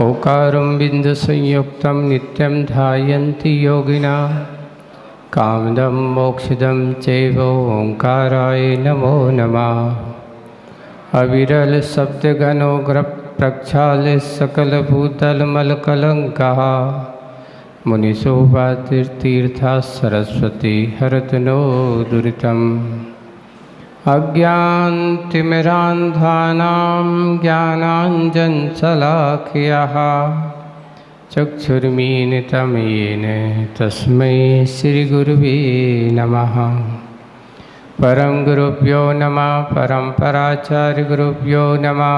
ओकारं बिन्दुसंयुक्तं नित्यं ध्यायन्ति योगिना कामदं मोक्षदं चैव ओंकाराय नमो नमः। अविरल शब्दगणोग्र प्रक्षाल्य सकलभूतलमलकलङ्कः मुनिशोभातीर्था सरस्वती हरतु नो दुरितम्। अज्ञानतिमिरान्धानां ज्ञानाञ्जनशलाकया चक्षुर्मीलितं येन तस्मै श्रीगुरुवे नमः। परम गुरुभ्यो नमः। परम्पराचार्यगुरुभ्यो नमः।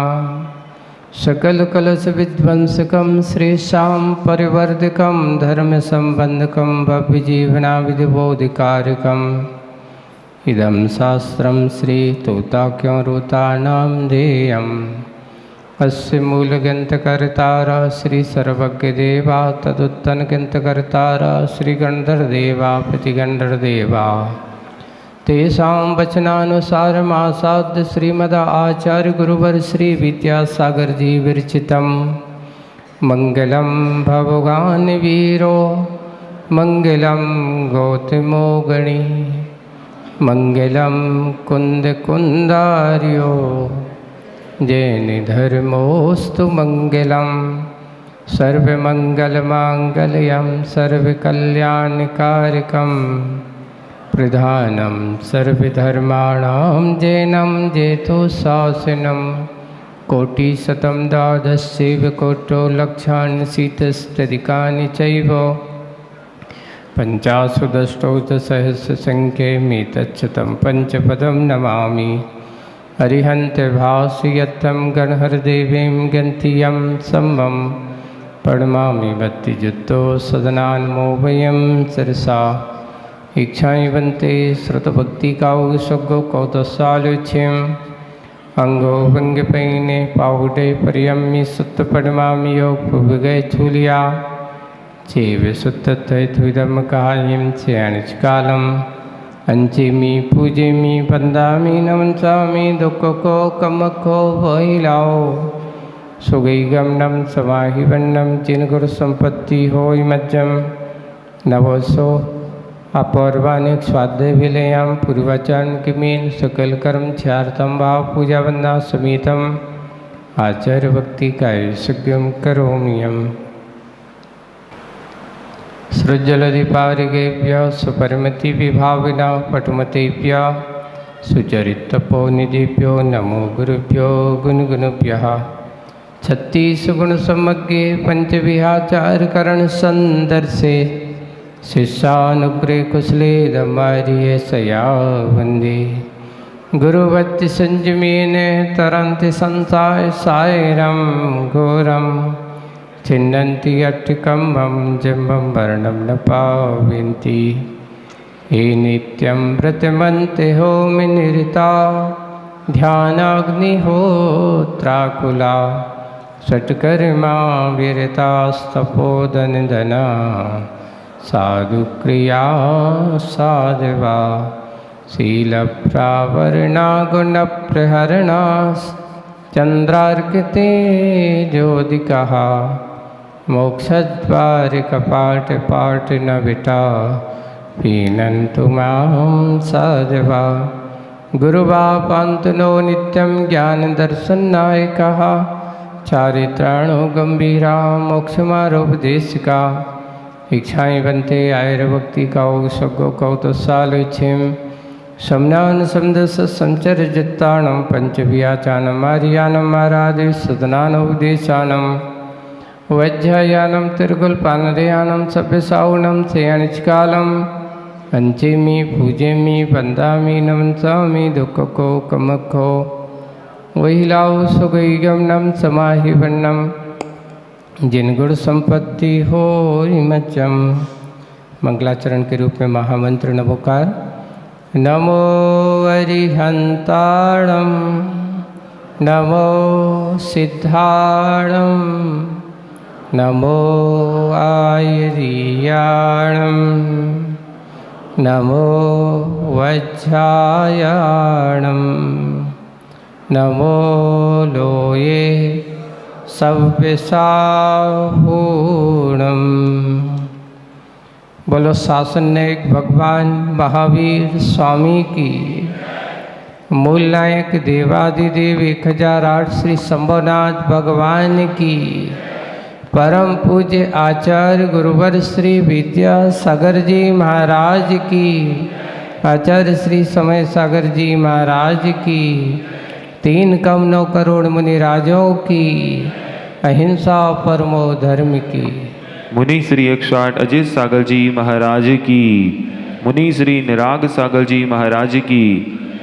सकलकलशविध्वंसकं श्रीशां परिवर्धकं धर्मसम्बन्धकं भव्यजीवनाविधिबोधिकारकम् इदं शास्त्रं श्रीतोताख्यरुतानां ध्येयम्। अस्य मूलग्रन्थकर्तारः श्रीसर्वज्ञदेवा तदुत्तनग्रन्थकर्तारः श्रीगणधरदेवा प्रतिगणधरदेवा तेषां वचनानुसारमासाद्य श्रीमद् आचार्य गुरुवर श्री विद्यासागर जी विरचितं मंगलम भगवान वीरो मंगलम गौतमो गणी मंगलम कुंद कुंदार्यो जैन धर्मोस्तु मंगलम सर्वमंगलमांगल्यं सर्वकल्याणकारकं प्रधानं सर्वधर्माणां जैनं जेतोशासनं कोटिशतं द्वादशैव कोटो लक्षाणि शीतस्तदिकानि चैव पञ्चाशदष्टोत्तरसहस्रसङ्ख्येमेतच्छतं पञ्चपदं नमामि। अरिहन्त्यभासयत्तं गणहरदेवीं गन्तियं सम्मं प्रणमामि भक्तियुक्तो सदनान्मो वयं सरसा इच्छावन्ते श्रुतभक्तिकाउसगो कौतसालुच्यम् अंगो भंगपैने पाहुडे पर्यम्य सुत्त पडमामि योग भुगय चूलिया चेव सुत्तत्वदम कायं चयनिष्कालम् अंचिमी पूजेमी वंदामी नमंसामी दुःखको कमको वहिलाओ सुगैगमनं समाहिवन्नं जिनगुरु संपत्ति होय मज्जम नवसो अपौर्वानिक स्वाध्याय विलयां पूर्वाचरण किमीन सकल कर्म छार्थम भाव पूजा वंदना समेतम आचार्य भक्ति कायसज्ञम करोम्यम। सृज्जलधिपारिगेभ्य सुपरिमति विभाविना पटुमतेभ्य सुचरितपोनिधिभ्यो नमो गुरुभ्यो गुणगुणभ्यः। छत्तीस गुण समग्रे पंचविहाचारकरण संदर्शे शिष्यानुग्रह कुशले दमारिये सया वंदे गुरुवत्ति संजमेन तरन्ति संसाय सायरं घोरं छिन्नन्ति अट्टिकम्भं जम्बं वर्णं न पावन्ति। हे नित्यं व्रतमन्ते होमि निरता ध्यानाग्निहोत्राकुला षट्कर्मा विरतास्तपोदनदना साधुक्रिया साधवा शीलप्रावरणा गुणप्रहरणा चंद्रार्किते ज्योतिकः मोक्षद्वारिकपाटपाटनविटा पीनन्तु मां साधवा। गुरुवापान्तनो नित्यं ज्ञानदर्शननायकः चारित्राणो गंभीरा मोक्षमारोपदेशिका इच्छाएं बनते आयुर्भक्ति काउ सगो कौतसालुच्छिम समनान समदस संचर जित्ताणम पंचव्याचानम आर्यानम आराधि सदनानोपदेशानम वज्रयानम तिर्गुलपानरयानम सभ्यसावनम सेयनिचकालम अंचेमी पूजेमी वंदामी नमंसामी दुःखको कमको वहिलाओ सुगैगमनम समाहिवन्नम जिन गुण संपत्ति हो मज्जम। मंगलाचरण के रूप में महामंत्र नमोकार। नमो अरिहंताणं नमो सिद्धाणं नमो आयर्याणं नमो वज्रायाणं नमो लोये सव्यसाहूणम्। बोलो शासन नायक भगवान महावीर स्वामी की, मूल नायक देवादिदेव 1008 श्री शंभुनाथ भगवान की, परम पूज्य आचार्य गुरुवर श्री विद्यासागर जी महाराज की, आचार्य श्री समय सागर जी महाराज की, 3 कम 9 करोड़ मुनिराजों की, अहिंसा परमो धर्म की, मुनि श्री 108 अजित सागर जी महाराज की, मुनि श्री निराग सागर जी महाराज की,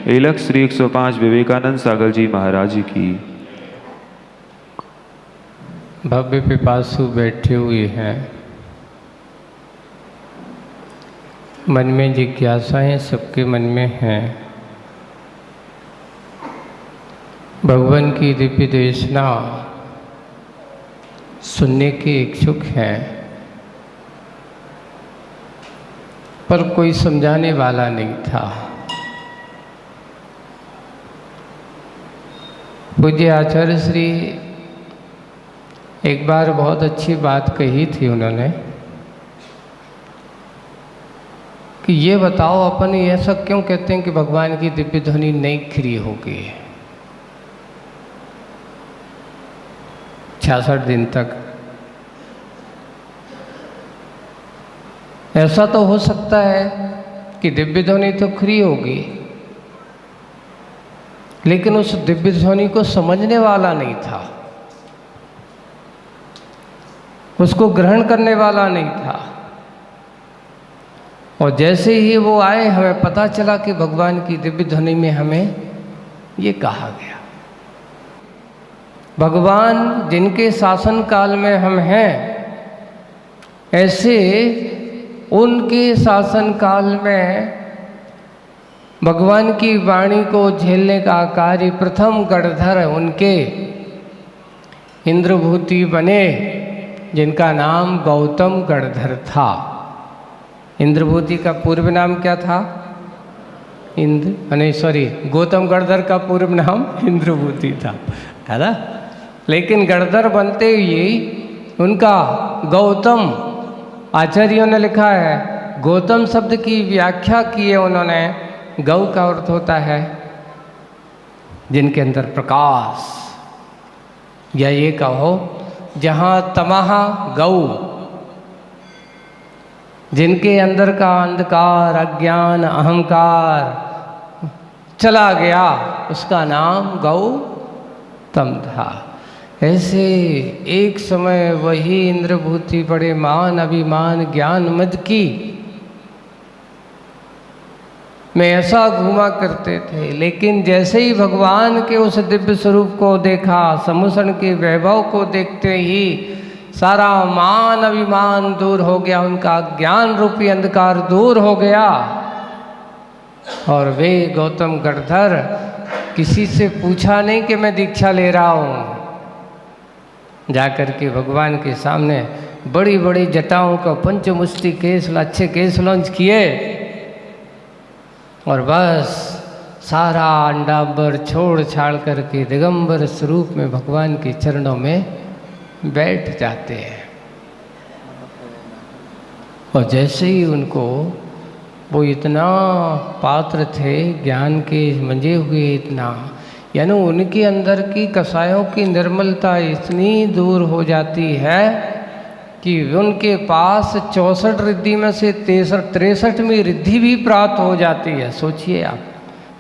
एलख श्री 105 विवेकानंद सागर जी महाराज की। भव्य पिपासु बैठे हुए हैं, मन में जिज्ञासाएं सबके मन में हैं। भगवान की दिव्य देशना सुनने के इच्छुक हैं, पर कोई समझाने वाला नहीं था। पूज्य आचार्य श्री एक बार बहुत अच्छी बात कही थी उन्होंने कि ये बताओ अपन ऐसा क्यों कहते हैं कि भगवान की दिव्य ध्वनि नहीं खरी होगी 66 दिन तक। ऐसा तो हो सकता है कि दिव्य ध्वनि तो खरी होगी, लेकिन उस दिव्य ध्वनि को समझने वाला नहीं था, उसको ग्रहण करने वाला नहीं था। और जैसे ही वो आए, हमें पता चला कि भगवान की दिव्य ध्वनि में हमें ये कहा गया, भगवान जिनके शासन काल में हम हैं, ऐसे उनके शासन काल में भगवान की वाणी को झेलने का कार्य प्रथम गणधर उनके इंद्रभूति बने, जिनका नाम गौतम गणधर था। इंद्रभूति का पूर्व नाम क्या था? गौतम गणधर का पूर्व नाम इंद्रभूति था, है ना? लेकिन गणधर बनते ही उनका गौतम, आचार्यों ने लिखा है, गौतम शब्द की व्याख्या की है उन्होंने। गौ का अर्थ होता है जिनके अंदर प्रकाश, या ये कहो जहाँ तमह गौ, जिनके अंदर का अंधकार, अज्ञान, अहंकार चला गया, उसका नाम गौतम था। ऐसे एक समय वही इंद्रभूति बड़े मान अभिमान ज्ञान मद की में ऐसा घूमा करते थे, लेकिन जैसे ही भगवान के उस दिव्य स्वरूप को देखा, समुसण के वैभव को देखते ही सारा मान अभिमान दूर हो गया, उनका ज्ञान रूपी अंधकार दूर हो गया। और वे गौतम गणधर किसी से पूछा नहीं कि मैं दीक्षा ले रहा हूँ, जाकर के भगवान के सामने बड़ी बड़ी जटाओं का पंचमुष्टि केस, अच्छे केस लॉन्च किए और बस सारा अंडांबर छोड़ छाड़ करके दिगंबर स्वरूप में भगवान के चरणों में बैठ जाते हैं। और जैसे ही उनको वो इतना पात्र थे ज्ञान के मंजे हुए, इतना यानी उनके अंदर की कसायों की निर्मलता इतनी दूर हो जाती है कि उनके पास 64 रिद्धि में से 63वीं रिद्धि भी प्राप्त हो जाती है। सोचिए आप,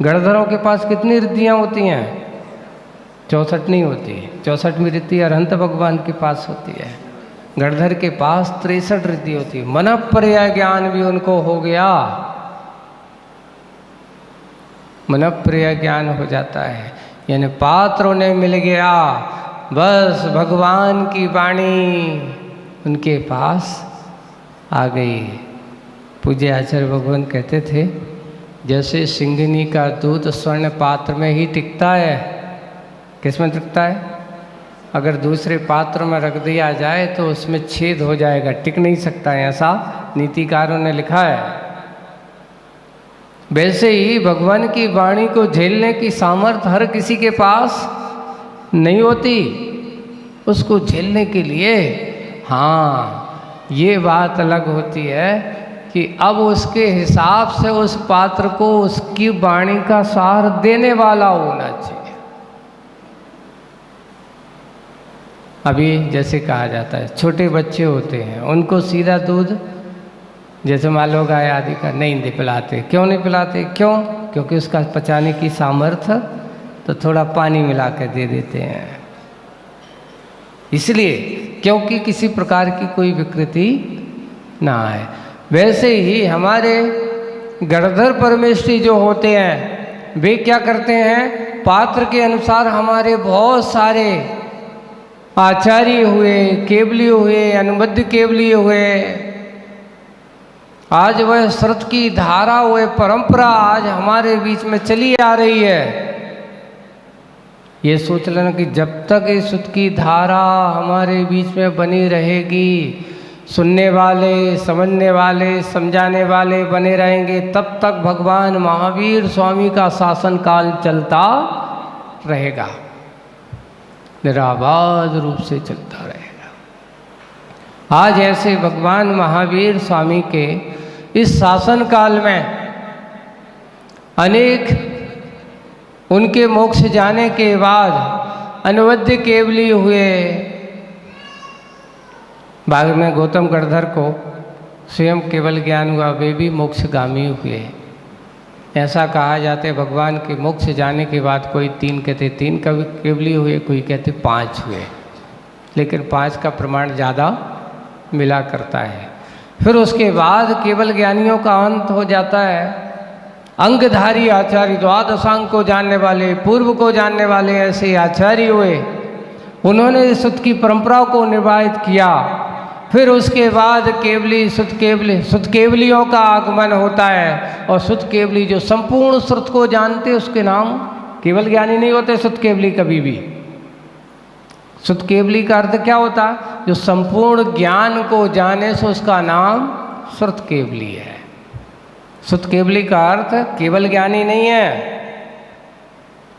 गणधरों के पास कितनी रिद्धियाँ होती हैं? 64 नहीं होती। 64वीं रिद्धि अरहंत भगवान के पास होती है, गणधर के पास 63 रिद्धि होती है। मन पर्याय ज्ञान भी उनको हो गया, मन पर्याय ज्ञान हो जाता है, यानी पात्र उन्हें मिल गया। बस भगवान की वाणी उनके पास आ गई। पूज्य आचार्य भगवान कहते थे, जैसे सिंघनी का दूध स्वर्ण पात्र में ही टिकता है, किस में टिकता है? अगर दूसरे पात्र में रख दिया जाए तो उसमें छेद हो जाएगा, टिक नहीं सकता है, ऐसा नीतिकारों ने लिखा है। वैसे ही भगवान की वाणी को झेलने की सामर्थ्य हर किसी के पास नहीं होती। उसको झेलने के लिए। हाँ, ये बात अलग होती है कि अब उसके हिसाब से उस पात्र को उसकी वाणी का सार देने वाला होना चाहिए। अभी जैसे कहा जाता है छोटे बच्चे होते हैं, उनको सीधा दूध जैसे मान लो गाय आदि का नहीं पिलाते। क्यों नहीं पिलाते? क्यों? क्योंकि उसका पचाने की सामर्थ्य, तो थोड़ा पानी मिला कर दे देते हैं, इसलिए क्योंकि किसी प्रकार की कोई विकृति ना आए। वैसे ही हमारे गणधर परमेष्ठी जो होते हैं वे क्या करते हैं, पात्र के अनुसार हमारे बहुत सारे आचार्य हुए, केवली हुए, अनुबद्ध केवली हुए, आज वह श्रुत की धारा, वह परंपरा आज हमारे बीच में चली आ रही है। ये सोच लेना कि जब तक इस श्रुत की धारा हमारे बीच में बनी रहेगी, सुनने वाले, समझने वाले, समझाने वाले बने रहेंगे, तब तक भगवान महावीर स्वामी का शासन काल चलता रहेगा, निराबाद रूप से चलता रहेगा। आज ऐसे भगवान महावीर स्वामी के इस शासन काल में अनेक उनके मोक्ष जाने के बाद अनवद्य केवली हुए। बाद में गौतम गणधर को स्वयं केवल ज्ञान हुआ, वे भी मोक्षगामी हुए। ऐसा कहा जाता है भगवान के मोक्ष जाने के बाद कोई 3 कहते 3 केवली हुए, कोई कहते 5 हुए, लेकिन 5 का प्रमाण ज़्यादा मिला करता है। फिर उसके बाद केवल ज्ञानियों का अंत हो जाता है। अंगधारी आचार्य, द्वादशांग को जानने वाले, पूर्व को जानने वाले ऐसे आचार्य हुए, उन्होंने शुद्ध की परंपरा को निर्वाहित किया। फिर उसके बाद केवली शुद्ध केवलियों का आगमन होता है, और शुद्ध केवली जो संपूर्ण श्रुत को जानते उसके नाम केवल ज्ञानी नहीं होते शुद्ध केवली कभी भी। शुद्ध केवली का अर्थ क्या होता? जो संपूर्ण ज्ञान को जाने से उसका नाम शुद्ध केवली है। शुद्ध केवली का अर्थ केवल ज्ञानी नहीं है,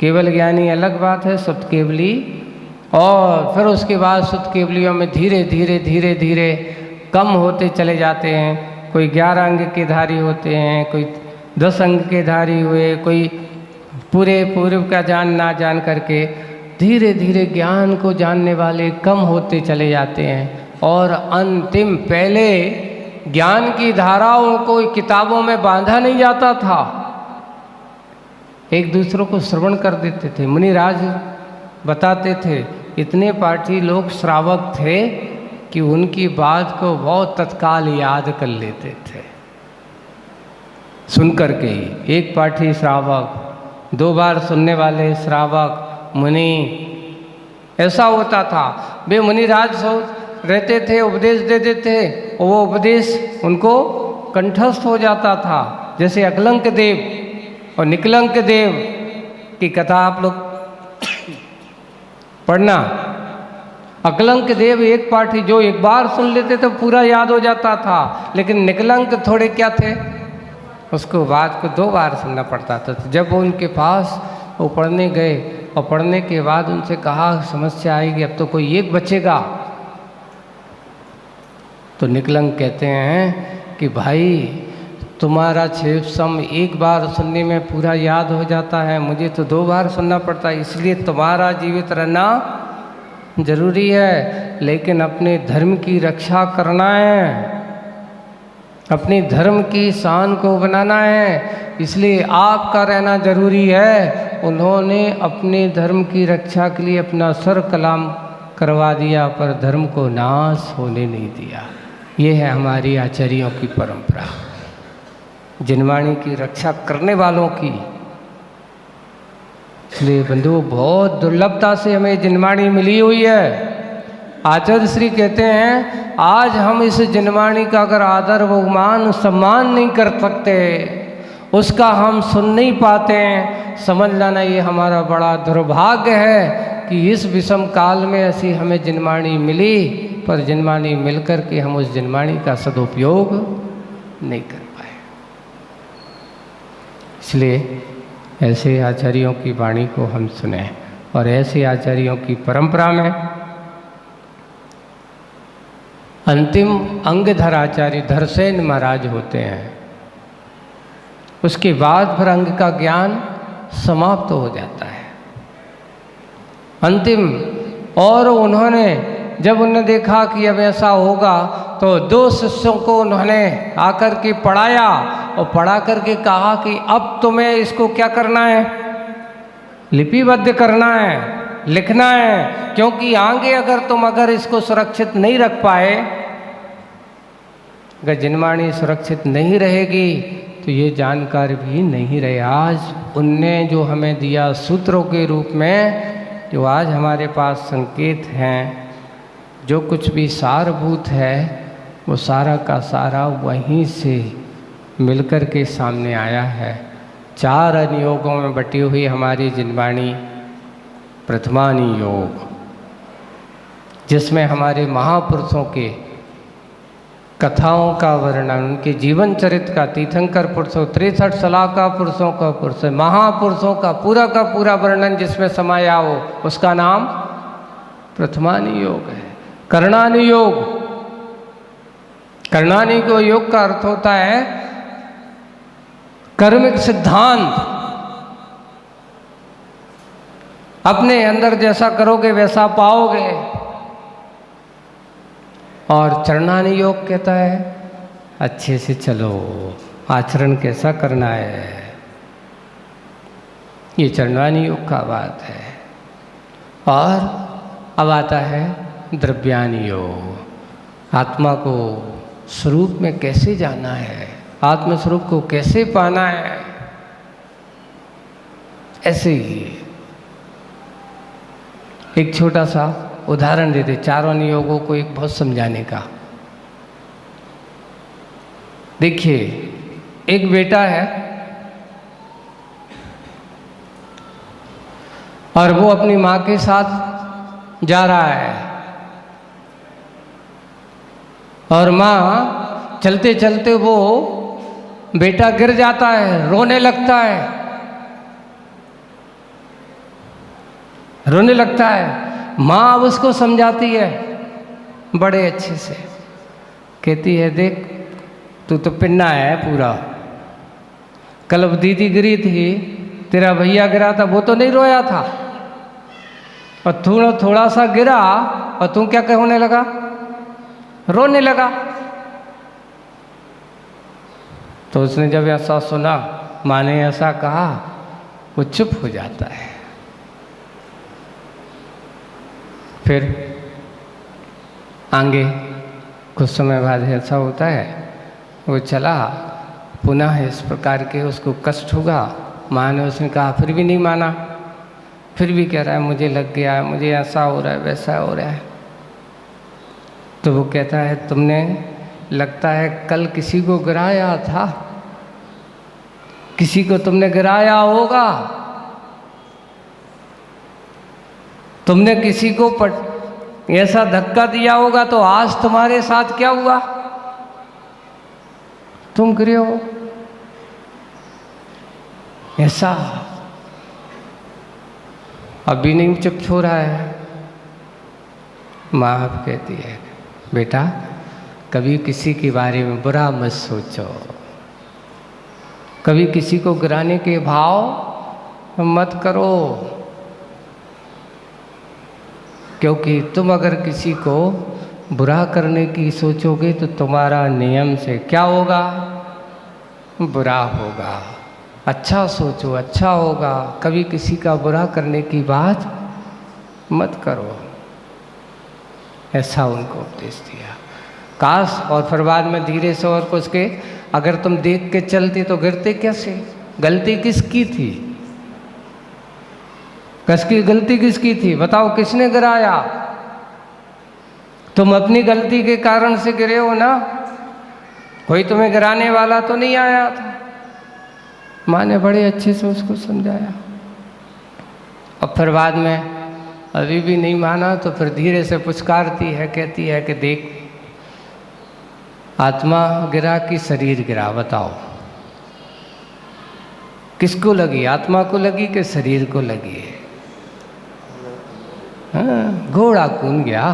केवल ज्ञानी अलग बात है, शुद्ध केवली। और फिर उसके बाद शुद्ध केवलियों में धीरे धीरे धीरे धीरे कम होते चले जाते हैं। कोई 11 अंग के धारी होते हैं, कोई 10 अंग के धारी हुए, कोई पूरे पूर्व का जान ना जान करके धीरे धीरे ज्ञान को जानने वाले कम होते चले जाते हैं। और अंतिम, पहले ज्ञान की धाराओं को किताबों में बांधा नहीं जाता था, एक दूसरों को श्रवण कर देते थे। मुनिराज बताते थे, इतने पाठी लोग श्रावक थे कि उनकी बात को बहुत तत्काल याद कर लेते थे सुन कर के ही। एक पाठी श्रावक, 2 बार सुनने वाले श्रावक, मुनि, ऐसा होता था। वे मुनिराज रहते थे, उपदेश देते थे, और वो उपदेश उनको कंठस्थ हो जाता था। जैसे अकलंक देव और निकलंक देव की कथा आप लोग पढ़ना। अकलंक देव एक पाठी जो एक बार सुन लेते तो पूरा याद हो जाता था, लेकिन निकलंक थोड़े क्या थे, उसको बात को 2 बार सुनना पड़ता था। तो जब वो उनके पास वो पढ़ने गए और पढ़ने के बाद उनसे कहा समस्या आएगी, अब तो कोई एक बचेगा। तो निकलंक कहते हैं कि भाई तुम्हारा 6 सम एक बार सुनने में पूरा याद हो जाता है, मुझे तो 2 बार सुनना पड़ता है, इसलिए तुम्हारा जीवित रहना जरूरी है, लेकिन अपने धर्म की रक्षा करना है, अपने धर्म की शान को बनाना है, इसलिए आपका रहना जरूरी है। उन्होंने अपने धर्म की रक्षा के लिए अपना सर कलाम करवा दिया, पर धर्म को नाश होने नहीं दिया। ये है हमारी आचार्यों की परंपरा, जिनवाणी की रक्षा करने वालों की। इसलिए बंधुओं, बहुत दुर्लभता से हमें जिनवाणी मिली हुई है। आचार्य श्री कहते हैं, आज हम इस जिनवाणी का अगर आदर व मान सम्मान नहीं कर सकते, उसका हम सुन नहीं पाते हैं, समझ लेना ये हमारा बड़ा दुर्भाग्य है कि इस विषम काल में ऐसी हमें जिनवाणी मिली, पर जिनवाणी मिलकर के हम उस जिनवाणी का सदुपयोग नहीं कर पाए। इसलिए ऐसे आचार्यों की वाणी को हम सुने, और ऐसे आचार्यों की परंपरा में अंतिम अंगधराचार्य धरसेन महाराज होते हैं। उसके बाद फिर अंग का ज्ञान समाप्त हो जाता है अंतिम। और उन्होंने जब उन्होंने देखा कि अब ऐसा होगा तो 2 शिष्यों को उन्होंने आकर के पढ़ाया और पढ़ा करके कहा कि अब तुम्हें इसको क्या करना है, लिपिबद्ध करना है, लिखना है, क्योंकि आगे अगर इसको सुरक्षित नहीं रख पाए, अगर जिनवाणी सुरक्षित नहीं रहेगी तो ये जानकारी भी नहीं रहे। आज उनने जो हमें दिया सूत्रों के रूप में, जो आज हमारे पास संकेत हैं, जो कुछ भी सारभूत है वो सारा का सारा वहीं से मिलकर के सामने आया है। 4 अनुयोगों में बटी हुई हमारी जिनवाणी प्रथमानी योग, जिसमें हमारे महापुरुषों के कथाओं का वर्णन, उनके जीवन चरित्र का, तीर्थंकर पुरुषों 63 सलाहकार पुरुषों का पुरुष, महापुरुषों का पूरा वर्णन जिसमें समाया हो, उसका नाम प्रथमानी योग है। कर्णानुयोग, कर्णानी को योग का अर्थ होता है कर्मिक सिद्धांत। अपने अंदर जैसा करोगे वैसा पाओगे। और चरणानी योग कहता है अच्छे से चलो, आचरण कैसा करना है, ये चरणानी योग का बात है। और अब आता है द्रव्यानी योग, आत्मा को स्वरूप में कैसे जाना है, आत्म स्वरूप को कैसे पाना है। ऐसे ही एक छोटा सा उदाहरण देते 4 नियोगों को एक बहुत समझाने का। देखिए, एक बेटा है और वो अपनी माँ के साथ जा रहा है और माँ चलते चलते वो बेटा गिर जाता है, रोने लगता है, रोने लगता है। माँ अब उसको समझाती है बड़े अच्छे से, कहती है देख तू तो पिन्ना है पूरा, कल अब दीदी गिरी थी, तेरा भैया गिरा था, वो तो नहीं रोया था, और थोड़ा सा गिरा और तू क्या कहने लगा, रोने लगा। तो उसने जब ऐसा सुना, माँ ने ऐसा कहा, वो चुप हो जाता है। फिर आगे कुछ समय बाद ऐसा होता है, वो चला पुनः इस प्रकार के उसको कष्ट होगा। माँ ने उसने कहा, फिर भी नहीं माना, फिर भी कह रहा है मुझे लग गया है, मुझे ऐसा हो रहा है, वैसा हो रहा है। तो वो कहता है तुमने लगता है कल किसी को गिराया था, किसी को तुमने गिराया होगा, तुमने किसी को ऐसा धक्का दिया होगा, तो आज तुम्हारे साथ क्या हुआ, तुम गिरे हो। ऐसा अभी नहीं चुप हो रहा है। माँ कहती है बेटा कभी किसी के बारे में बुरा मत सोचो, कभी किसी को गिराने के भाव मत करो, क्योंकि तुम अगर किसी को बुरा करने की सोचोगे तो तुम्हारा नियम से क्या होगा, बुरा होगा। अच्छा सोचो, अच्छा होगा। कभी किसी का बुरा करने की बात मत करो, ऐसा उनको उपदेश दिया। काश और फिर बाद में धीरे से और कुछ के, अगर तुम देख के चलते तो गिरते कैसे, गलती किसकी थी, किसकी गलती किसकी थी, बताओ किसने गिराया, तुम अपनी गलती के कारण से गिरे हो ना, कोई तुम्हें गिराने वाला तो नहीं आया था। माँ ने बड़े अच्छे से उसको समझाया। और फिर बाद में अभी भी नहीं माना तो फिर धीरे से पुचकारती है, कहती है कि देख आत्मा गिरा कि शरीर गिरा, बताओ किसको लगी, आत्मा को लगी कि शरीर को लगी है। हाँ, घोड़ा कूद गया,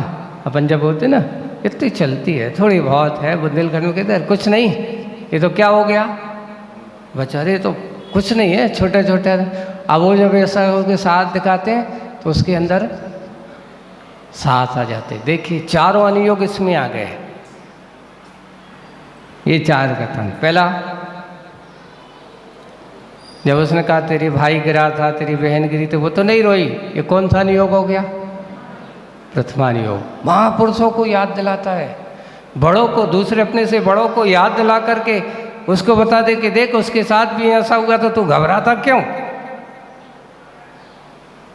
अपन जब होते ना इतनी चलती है, थोड़ी बहुत है। बुंदेलखंड में कहते हैं कुछ नहीं, ये तो क्या हो गया बेचारे, तो कुछ नहीं है, छोटे छोटे। अब वो जब ऐसा उसके साथ दिखाते हैं तो उसके अंदर साथ आ जाते। देखिए चारों अनुयोग इसमें आ गए। ये चार कथन। पहला, जब उसने कहा तेरी भाई गिरा था, तेरी बहन गिरी, तो वो तो नहीं रोई, ये कौन सा नियोग हो गया? प्रथमा नियोग। महापुरुषों को याद दिलाता है, बड़ों को, दूसरे अपने से बड़ों को याद दिला करके उसको बता दे कि देख उसके साथ भी ऐसा हुआ तो तू घबराता क्यों?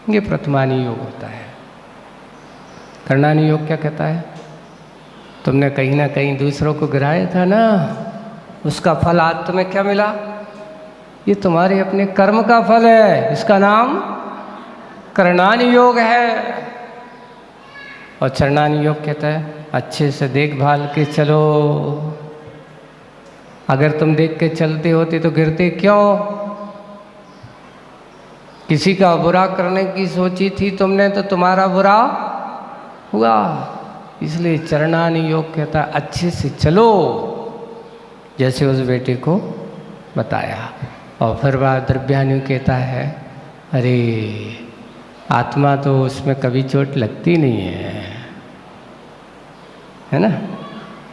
ये प्रथमा नियोग होता है। करना नियोग क्या कहता है? तुमने कहीं ना कहीं दूसरों को गिराया था ना, उसका फल आज तुम्हें क्या मिला? ये तुम्हारे अपने कर्म का फल है, इसका नाम करणानि योग है। और चरणानि योग कहता है अच्छे से देखभाल के चलो। अगर तुम देख के चलते होते तो गिरते क्यों? किसी का बुरा करने की सोची थी तुमने तो तुम्हारा बुरा हुआ। इसलिए चरणानि योग कहता है अच्छे से चलो, जैसे उस बेटे को बताया। और फिर वह द्रव्यानु कहता है अरे आत्मा तो उसमें कभी चोट लगती नहीं है ना?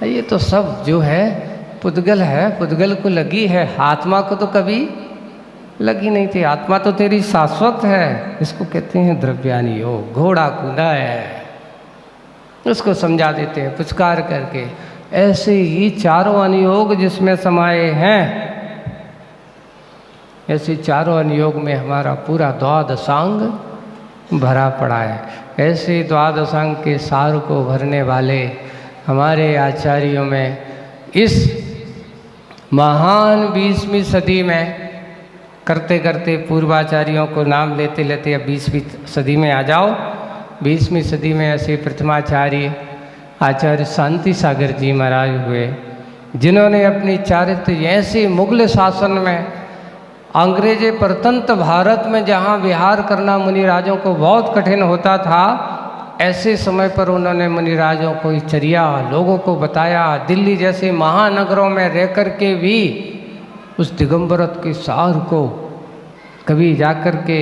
ये तो सब जो है पुद्गल है, पुद्गल को लगी है, आत्मा को तो कभी लगी नहीं थी। आत्मा तो तेरी शाश्वत है। इसको कहते हैं द्रव्यानि योग। घोड़ा कूदा है, उसको समझा देते हैं पुचकार करके। ऐसे ही चारों अनुयोग जिसमें समाये हैं, ऐसे चारों अनुयोग में हमारा पूरा द्वादशांग भरा पड़ा है। ऐसे द्वादशांग के सार को भरने वाले हमारे आचार्यों में इस महान 20वीं सदी में करते करते पूर्वाचार्यों को नाम लेते लेते अब 20वीं सदी में आ जाओ। 20वीं सदी में ऐसे प्रथमाचार्य आचार्य शांति सागर जी महाराज हुए, जिन्होंने अपनी चारित्र ऐसे मुगल शासन में अंग्रेजे परतंत्र भारत में जहाँ विहार करना मुनिराजों को बहुत कठिन होता था, ऐसे समय पर उन्होंने मुनिराजों को चर्या लोगों को बताया। दिल्ली जैसे महानगरों में रह कर के भी उस दिगंबरत के सार को कभी जाकर के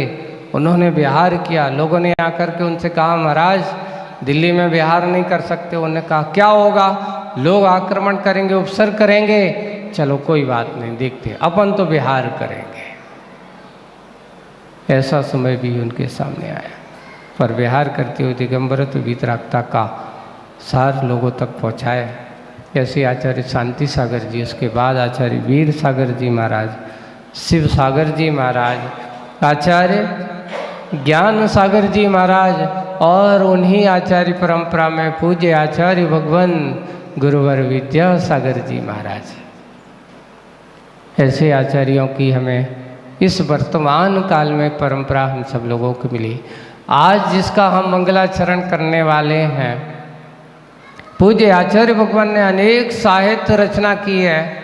उन्होंने विहार किया। लोगों ने आकर के उनसे कहा महाराज दिल्ली में विहार नहीं कर सकते। उन्होंने कहा क्या होगा, लोग आक्रमण करेंगे, उपसर्ग करेंगे, चलो कोई बात नहीं, देखते अपन तो विहार करेंगे। ऐसा समय भी उनके सामने आया, पर विहार करते हुए दिगंबरत्व वीतरागता का सार लोगों तक पहुँचाए। ऐसे आचार्य शांति सागर जी, उसके बाद आचार्य वीर सागर जी महाराज, शिव सागर जी महाराज, आचार्य ज्ञान सागर जी महाराज, और उन्हीं आचार्य परंपरा में पूज्य आचार्य भगवान गुरुवर विद्या सागर जी महाराज। ऐसे आचार्यों की हमें इस वर्तमान काल में परंपरा हम सब लोगों को मिली। आज जिसका हम मंगलाचरण करने वाले हैं, पूज्य आचार्य भगवान ने अनेक साहित्य रचना की है,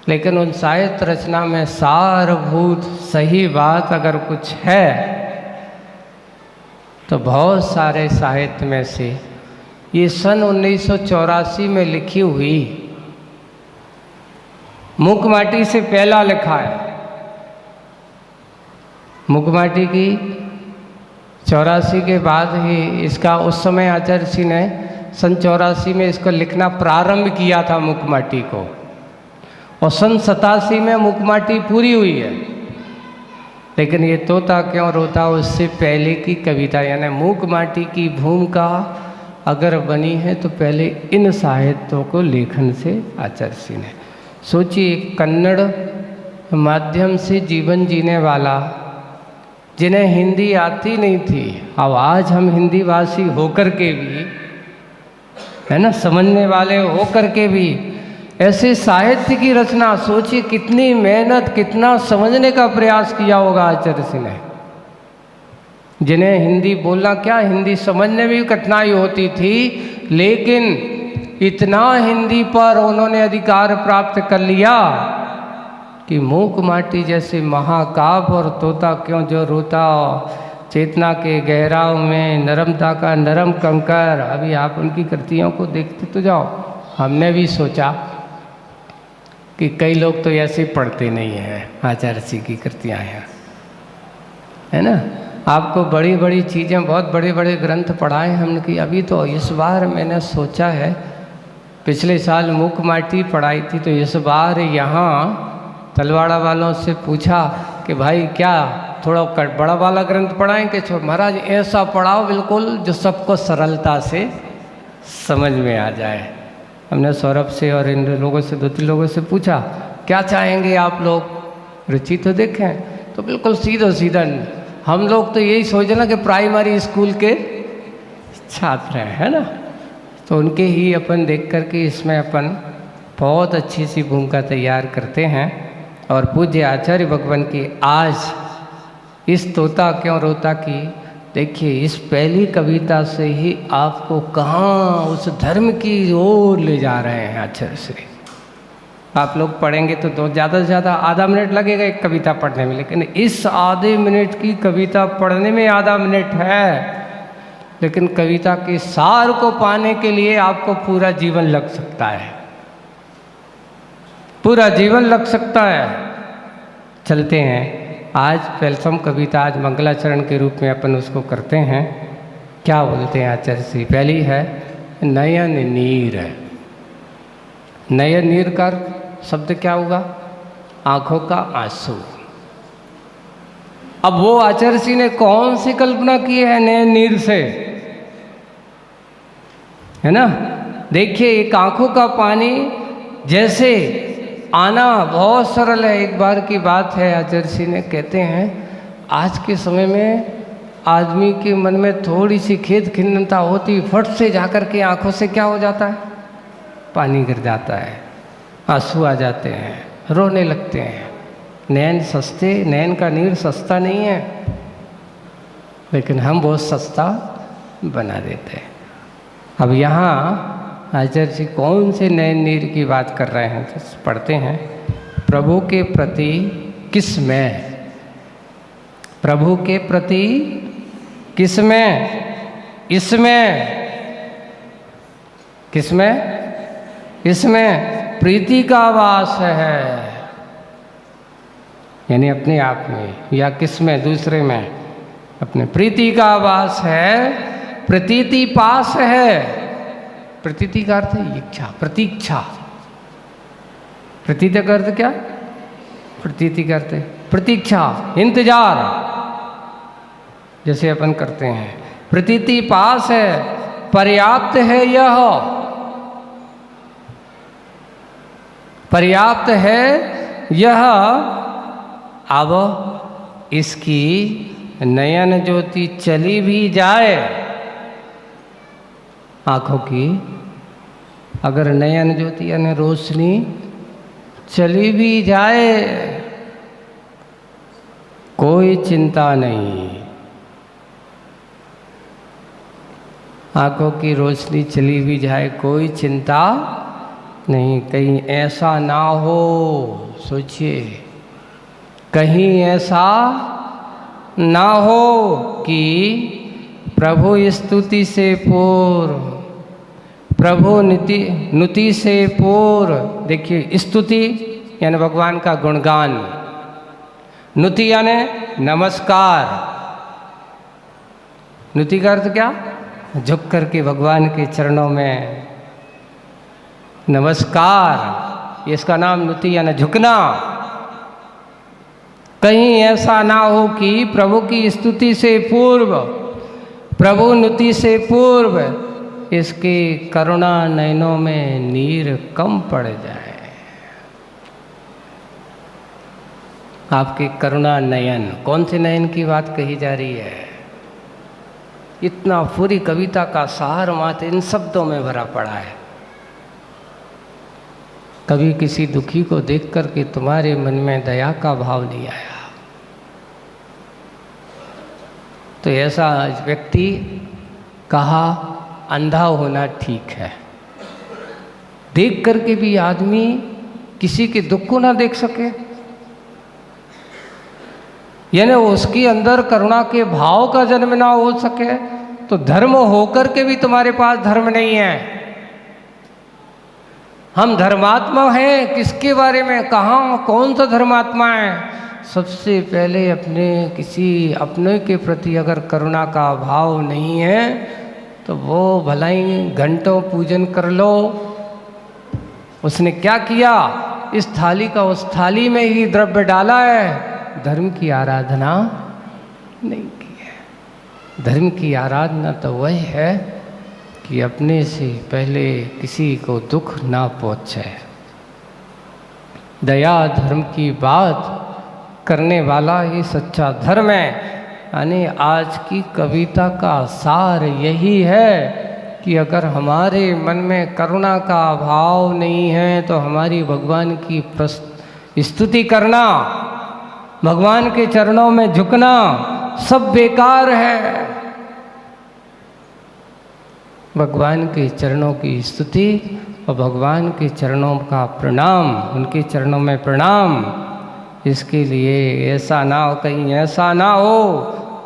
लेकिन उन साहित्य रचना में सारभूत सही बात अगर कुछ है तो बहुत सारे साहित्य में से ये सन 1984 में लिखी हुई मुकमाटी से पहला लिखा है। मुकमाटी की 84 के बाद ही इसका, उस समय आचार्य जी ने सन 84 में इसको लिखना प्रारंभ किया था मुकमाटी को, और सन 87 में मुकमाटी पूरी हुई है। लेकिन ये तोता क्यों रोता उससे पहले की कविता, यानी मुकमाटी की भूमिका अगर बनी है तो पहले इन साहित्यों को लेखन से आचार्य जी ने सोचिए। कन्नड़ माध्यम से जीवन जीने वाला, जिन्हें हिंदी आती नहीं थी, अब आज हम हिंदी भाषी होकर के भी, है ना, समझने वाले होकर के भी ऐसे साहित्य की रचना, सोचिए कितनी मेहनत, कितना समझने का प्रयास किया होगा आचार्य जी ने। जिन्हें हिंदी बोलना क्या, हिंदी समझने में भी कठिनाई होती थी, लेकिन इतना हिंदी पर उन्होंने अधिकार प्राप्त कर लिया कि मुकमाटी जैसे महाकाव्य और तोता क्यों जो रोता चेतना के गहराव में नरमता का नरम कंकर। अभी आप उनकी कृतियों को देखते तो जाओ। हमने भी सोचा कि कई लोग तो ऐसे पढ़ते नहीं हैं आचार्य जी की कृतियाँ हैं, है ना। आपको बड़ी बड़ी चीज़ें, बहुत बड़े बड़े ग्रंथ पढ़ाए हमने कि अभी तो इस बार मैंने सोचा है, पिछले साल मूक माटी पढ़ाई थी, तो इस बार यहाँ तलवाड़ा वालों से पूछा कि भाई क्या थोड़ा बड़ा वाला ग्रंथ पढ़ाएं कि महाराज ऐसा पढ़ाओ बिल्कुल जो सबको सरलता से समझ में आ जाए। हमने सौरभ से और इन लोगों से, 2-3 लोगों से पूछा क्या चाहेंगे आप लोग, रुचि तो देखें। तो बिल्कुल सीधा सीधा हम लोग तो यही सोचे ना कि प्राइमरी स्कूल के छात्र हैं, है ना। तो उनके ही अपन देख कर के इसमें अपन बहुत अच्छी सी भूमिका तैयार करते हैं। और पूज्य आचार्य भगवान की आज इस तोता क्यों रोता की, देखिए इस पहली कविता से ही आपको कहाँ उस धर्म की ओर ले जा रहे हैं आचार्य श्री। आप लोग पढ़ेंगे तो ज़्यादा से ज़्यादा आधा मिनट लगेगा एक कविता पढ़ने में, लेकिन इस आधे मिनट की कविता पढ़ने में आधा मिनट है, लेकिन कविता के सार को पाने के लिए आपको पूरा जीवन लग सकता है, पूरा जीवन लग सकता है। चलते हैं आज प्रथम कविता, आज मंगलाचरण के रूप में अपन उसको करते हैं। क्या बोलते हैं आचार्य श्री। पहली है नयन नीर। नयन नीर का शब्द क्या होगा, आंखों का आंसू। अब वो आचार्य श्री ने कौन सी कल्पना की है नयन नीर से, है ना। देखिए एक आंखों का पानी जैसे आना बहुत सरल है। एक बार की बात है, आचार्य श्री ने कहते हैं आज के समय में आदमी के मन में थोड़ी सी खेद खिन्नता होती, फट से जाकर के आंखों से क्या हो जाता है, पानी गिर जाता है, आंसू आ जाते हैं, रोने लगते हैं। नैन सस्ते, नैन का नीर सस्ता नहीं है, लेकिन हम बहुत सस्ता बना देते हैं। अब यहाँ आचार्य जी कौन से नयन नीर की बात कर रहे हैं, तो पढ़ते हैं। प्रभु के प्रति किसमें, प्रभु के प्रति किसमें, इसमें, किसमें, इसमें प्रीति का वास है, यानी अपने आप में, या किसमें, दूसरे में, अपने प्रीति का वास है, प्रतीति पास है। प्रतीति का अर्थ है इच्छा, प्रतीक्षा। प्रतीति का अर्थ क्या, प्रतीति का अर्थ है प्रतीक्षा, इंतजार, जैसे अपन करते हैं। प्रतीति पास है, पर्याप्त है, यह पर्याप्त है यह। अब इसकी नयन ज्योति चली भी जाए, आँखों की अगर नयन ज्योति यानी रोशनी चली भी जाए, कोई चिंता नहीं। आँखों की रोशनी चली भी जाए, कोई चिंता नहीं। कहीं ऐसा ना हो, सोचिए, कहीं ऐसा ना हो कि प्रभु स्तुति से पूर्व, प्रभु नुति से पूर्व। देखिए स्तुति यानी भगवान का गुणगान, नुति यानी नमस्कार। नुति का अर्थ क्या, झुक करके भगवान के चरणों में नमस्कार, इसका नाम नुति यानी झुकना। कहीं ऐसा ना हो कि प्रभु की स्तुति से पूर्व, प्रभु नुति से पूर्व इसके करुणा नयनों में नीर कम पड़ जाए। आपके करुणा नयन, कौन से नयन की बात कही जा रही है। इतना पूरी कविता का सार मात्र इन शब्दों में भरा पड़ा है। कभी किसी दुखी को देख कर के तुम्हारे मन में दया का भाव नहीं आया, तो ऐसा व्यक्ति कहा अंधा होना ठीक है। देख करके भी आदमी किसी के दुख को ना देख सके, यानी उसके अंदर करुणा के भाव का जन्म ना हो सके तो धर्म होकर के भी तुम्हारे पास धर्म नहीं है। हम धर्मात्मा हैं, किसके बारे में, कहाँ, कौन सा धर्मात्मा है? सबसे पहले अपने के प्रति अगर करुणा का भाव नहीं है तो वो भलाई घंटों पूजन कर लो। उसने क्या किया? इस थाली का उस थाली में ही द्रव्य डाला है, धर्म की आराधना नहीं की है। धर्म की आराधना तो वही है कि अपने से पहले किसी को दुख ना पहुँचे। दया धर्म की बात करने वाला ही सच्चा धर्म है। यानी आज की कविता का सार यही है कि अगर हमारे मन में करुणा का भाव नहीं है तो हमारी भगवान की स्तुति करना, भगवान के चरणों में झुकना सब बेकार है। भगवान के चरणों की स्तुति और भगवान के चरणों का प्रणाम, उनके चरणों में प्रणाम, इसके लिए ऐसा ना हो, कहीं ऐसा ना हो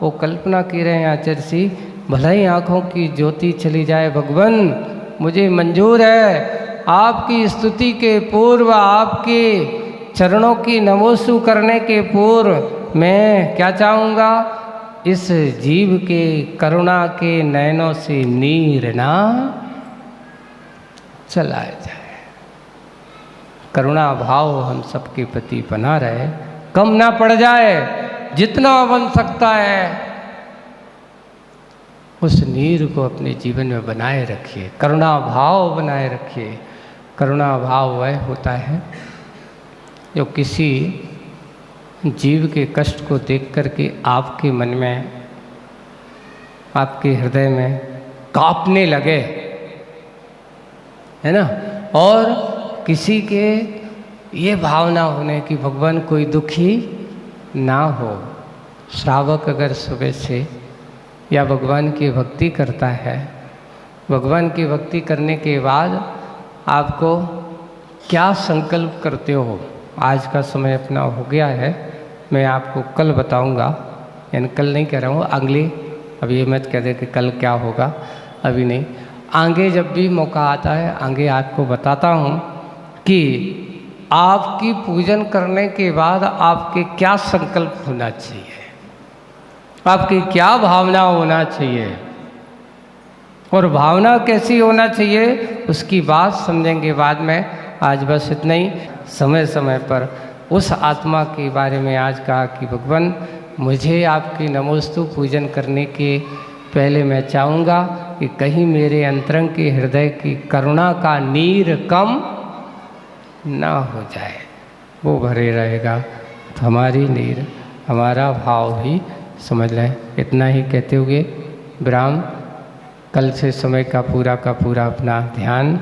वो कल्पना की रहे हैं आचार्य जी, भला ही आँखों की ज्योति चली जाए, भगवान मुझे मंजूर है आपकी स्तुति के पूर्व, आपके चरणों की नमोस्तु करने के पूर्व मैं क्या चाहूँगा? इस जीव के करुणा के नयनों से नीर ना चला जाए। करुणा भाव हम सबके प्रति बना रहे, कम ना पड़ जाए, जितना बन सकता है उस नीर को अपने जीवन में बनाए रखिए, करुणा भाव बनाए रखिए। करुणा भाव वह होता है जो किसी जीव के कष्ट को देख करके आपके मन में, आपके हृदय में कांपने लगे, है ना। और किसी के ये भावना होने कि भगवान कोई दुखी ना हो। श्रावक अगर सुबह से या भगवान की भक्ति करता है, भगवान की भक्ति करने के बाद आपको क्या संकल्प करते हो? आज का समय अपना हो गया है, मैं आपको कल बताऊंगा, यानी कल नहीं कह रहा हूँ, अगले, अब ये मत कह दे कि कल क्या होगा, अभी नहीं, आगे जब भी मौका आता है आगे आपको बताता हूँ कि आपकी पूजन करने के बाद आपके क्या संकल्प होना चाहिए, आपकी क्या भावना होना चाहिए और भावना कैसी होना चाहिए उसकी बात समझेंगे बाद में। आज बस इतना ही। समय समय पर उस आत्मा के बारे में आज कहा कि भगवान मुझे आपकी नमोस्तु पूजन करने के पहले मैं चाहूँगा कि कहीं मेरे अंतरंग के हृदय की करुणा का नीर कम ना हो जाए, वो भरे रहेगा तो हमारी नीर, हमारा भाव ही समझ लें। इतना ही कहते हुए विराम। कल से समय का पूरा अपना ध्यान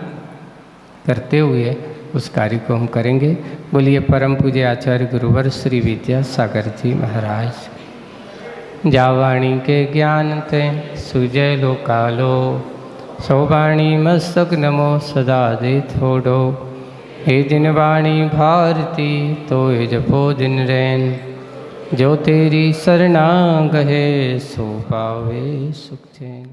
करते हुए उस कार्य को हम करेंगे। बोलिए परम पूज्य आचार्य गुरुवर श्री विद्यासागर जी महाराज। जावाणी के ज्ञान ते सुजय लोकालो, सौवाणी मस्तक नमो सदा दे थोड़ो। हे दिन वाणी भारती तो जपो दिन रैन, जो तेरी शरणा गहे सो पावे सुख चैन।